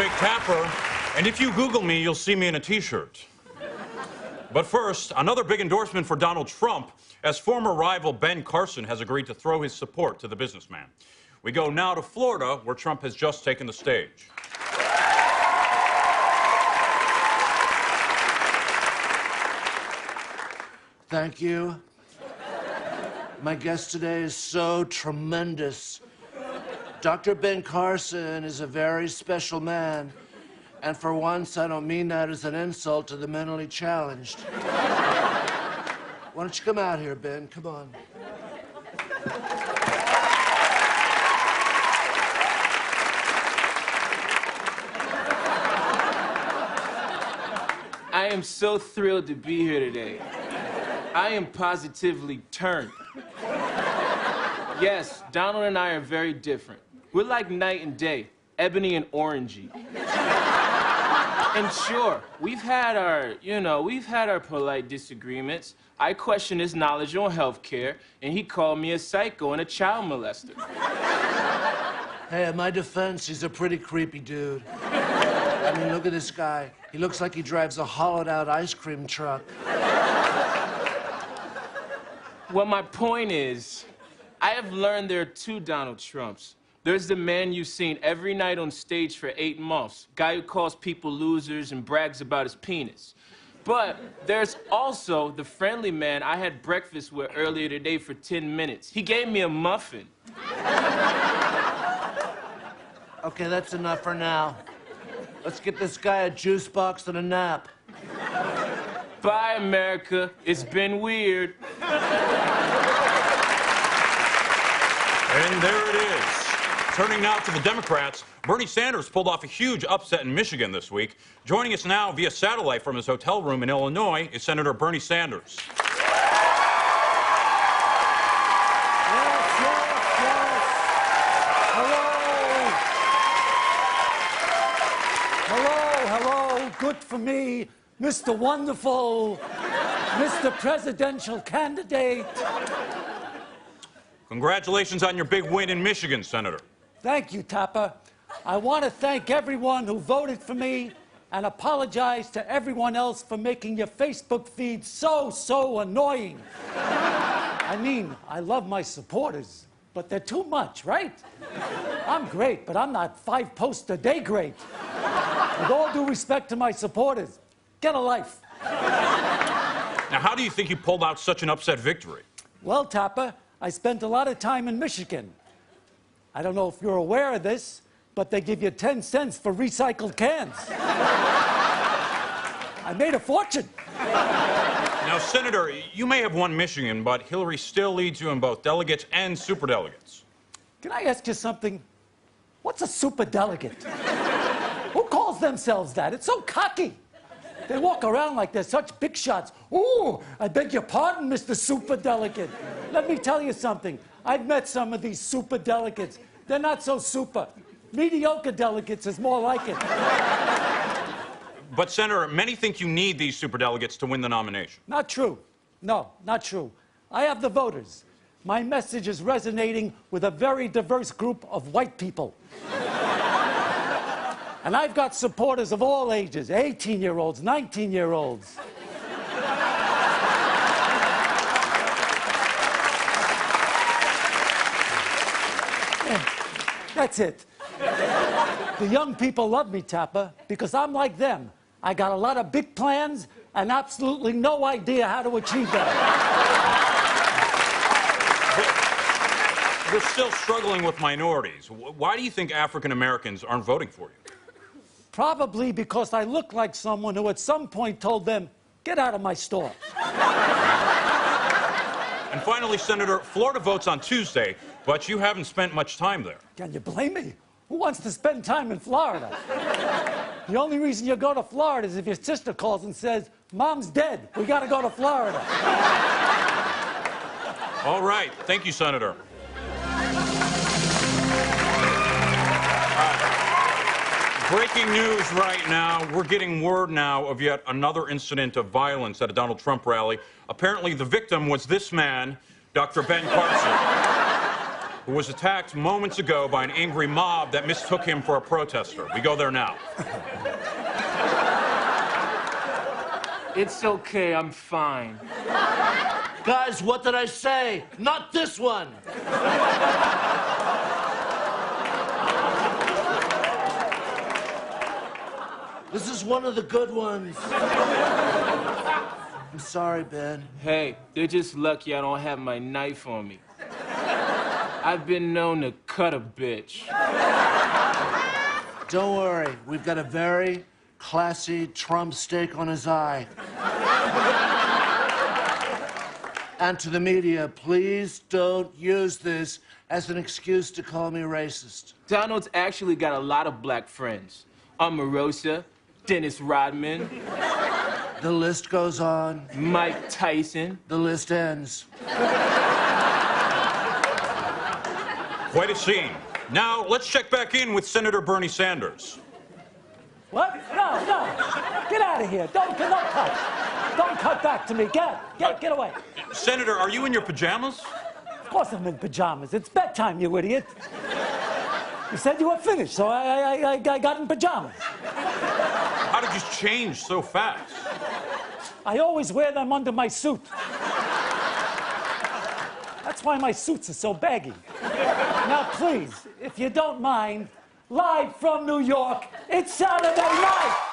Jake Tapper, and if you Google me, you'll see me in a T-shirt. But first, another big endorsement for Donald Trump, as former rival Ben Carson has agreed to throw his support to the businessman. We go now to Florida, where Trump has just taken the stage. Thank you. My guest today is so tremendous. Dr. Ben Carson is a very special man. And for once, I don't mean that as an insult to the mentally challenged. Why don't you come out here, Ben? Come on. I am so thrilled to be here today. I am positively turned. Yes, Donald and I are very different. We're like night and day, ebony and orangey. And sure, we've had our polite disagreements. I questioned his knowledge on healthcare, and he called me a psycho and a child molester. Hey, in my defense, he's a pretty creepy dude. I mean, look at this guy. He looks like he drives a hollowed-out ice cream truck. Well, my point is, I have learned there are two Donald Trumps. There's the man you've seen every night on stage for 8 months, guy who calls people losers and brags about his penis. But there's also the friendly man I had breakfast with earlier today for 10 minutes. He gave me a muffin. Okay, that's enough for now. Let's get this guy a juice box and a nap. Bye, America. It's been weird. And there it is. Turning now to the Democrats, Bernie Sanders pulled off a huge upset in Michigan this week. Joining us now via satellite from his hotel room in Illinois is Senator Bernie Sanders. Hello, good for me, Mr. Wonderful, Mr. Presidential Candidate. Congratulations on your big win in Michigan, Senator. Thank you, Tapper. I want to thank everyone who voted for me and apologize to everyone else for making your Facebook feed so annoying. I mean, I love my supporters, but they're too much, right? I'm great, but I'm not 5 posts a day great. With all due respect to my supporters, get a life. Now, how do you think you pulled out such an upset victory? Well, Tapper, I spent a lot of time in Michigan. I don't know if you're aware of this, but they give you 10 cents for recycled cans. I made a fortune. Now, Senator, you may have won Michigan, but Hillary still leads you in both delegates and superdelegates. Can I ask you something? What's a superdelegate? Who calls themselves that? It's so cocky. They walk around like they're such big shots. Ooh, I beg your pardon, Mr. Superdelegate. Let me tell you something. I've met some of these superdelegates. They're not so super. Mediocre delegates is more like it. But, Senator, many think you need these superdelegates to win the nomination. Not true. No, not true. I have the voters. My message is resonating with a very diverse group of white people. And I've got supporters of all ages, 18-year-olds, 19-year-olds. That's it. The young people love me, Tapper, because I'm like them. I got a lot of big plans and absolutely no idea how to achieve them. You're still struggling with minorities. Why do you think African Americans aren't voting for you? Probably because I look like someone who at some point told them, get out of my store. And finally, Senator, Florida votes on Tuesday, but you haven't spent much time there. Can you blame me? Who wants to spend time in Florida? The only reason you go to Florida is if your sister calls and says, Mom's dead. We got to go to Florida. All right. Thank you, Senator. Breaking news right now. We're getting word now of yet another incident of violence at a Donald Trump rally. Apparently, the victim was this man, Dr. Ben Carson, who was attacked moments ago by an angry mob that mistook him for a protester. We go there now. It's okay, I'm fine. Guys, what did I say? Not this one! This is one of the good ones. I'm sorry, Ben. Hey, they're just lucky I don't have my knife on me. I've been known to cut a bitch. Don't worry, we've got a very classy Trump steak on his eye. And to the media, please don't use this as an excuse to call me racist. Donald's actually got a lot of black friends. Omarosa, Dennis Rodman, The list goes on. Mike Tyson. The list ends. Quite a scene. Now, let's check back in with Senator Bernie Sanders. What? No, no. Get out of here. Don't cut. Don't cut back to me. Get away. Senator, are you in your pajamas? Of course I'm in pajamas. It's bedtime, you idiot. You said you were finished, so I got in pajamas. How did you change so fast? I always wear them under my suit. That's why my suits are so baggy. Now, please, if you don't mind, live from New York, it's Saturday night.